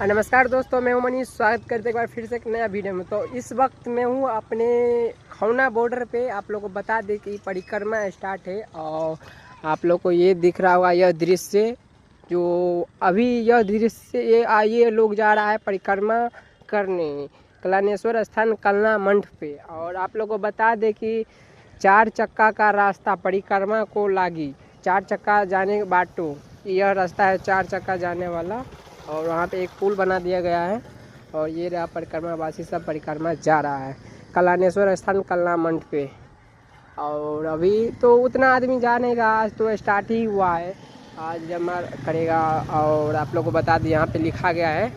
नमस्कार दोस्तों, मैं हूं मनीष। स्वागत करते एक बार फिर से एक नया वीडियो में। तो इस वक्त मैं हूं अपने खौना बॉर्डर पे। आप लोगों को बता दें कि परिक्रमा स्टार्ट है और आप लोग को ये दिख रहा होगा यह दृश्य, जो अभी यह दृश्य ये लोग जा रहा है परिक्रमा करने कलानेश्वर स्थान कलना मंठ पे। और आप लोग को बता दें कि 4 चक्का का रास्ता परिक्रमा को लागी, 4 चक्का जाने बाटो, यह रास्ता है 4 चक्का जाने वाला। और वहाँ पे एक पुल बना दिया गया है और ये रहा परिक्रमा वासी सब परिक्रमा जा रहा है कलानेश्वर स्थान कलना मंठ पे। और अभी तो उतना आदमी जा नहीं रहा, आज तो स्टार्ट ही हुआ है, आज जमा करेगा। और आप लोग को बता दें यहाँ पे लिखा गया है,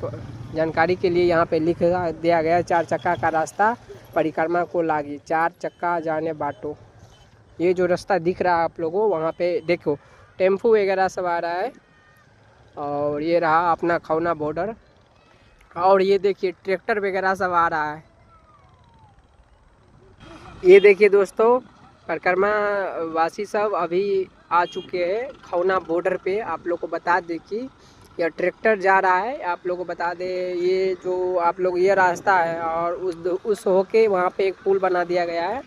तो जानकारी के लिए यहाँ पे लिख दिया गया है 4 चक्का का रास्ता परिक्रमा को लागी, 4 चक्का जाने बाटो। ये जो रास्ता दिख रहा है आप लोगों को, वहाँ पे देखो टेम्पू वगैरह सब आ रहा है। और ये रहा अपना खौना बॉर्डर। और ये देखिए ट्रैक्टर वगैरह सब आ रहा है। ये देखिए दोस्तों, परिक्रमा वासी सब अभी आ चुके हैं खौना बॉर्डर पे। आप लोग को बता दें कि यह ट्रैक्टर जा रहा है। आप लोग को बता दें ये जो आप लोग ये रास्ता है और उस होके वहाँ पे एक पुल बना दिया गया है,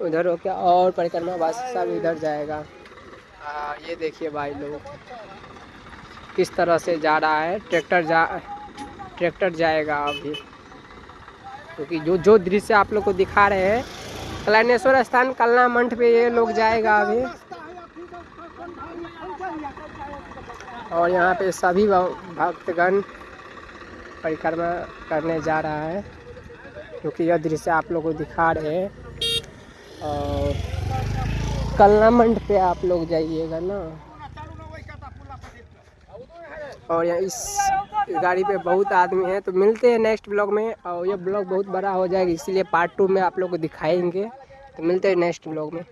उधर होके और परिक्रमा वासी सब इधर जाएगा। ये देखिए भाई लोग किस तरह से जा रहा है। ट्रैक्टर जाएगा अभी, क्योंकि जो दृश्य आप लोग को दिखा रहे हैं कलानेश्वर स्थान कलना मंठ पे ये लोग जाएगा अभी। और यहाँ पे सभी भक्तगण परिक्रमा करने जा रहा है, क्योंकि यह दृश्य आप लोग को दिखा रहे हैं। और कलना मंठ पे आप लोग जाइएगा ना। और यहाँ इस गाड़ी पे बहुत आदमी है। तो मिलते हैं नेक्स्ट ब्लॉग में। और ये ब्लॉग बहुत बड़ा हो जाएगा, इसीलिए पार्ट 2 में आप लोग को दिखाएंगे। तो मिलते हैं नेक्स्ट ब्लॉग में।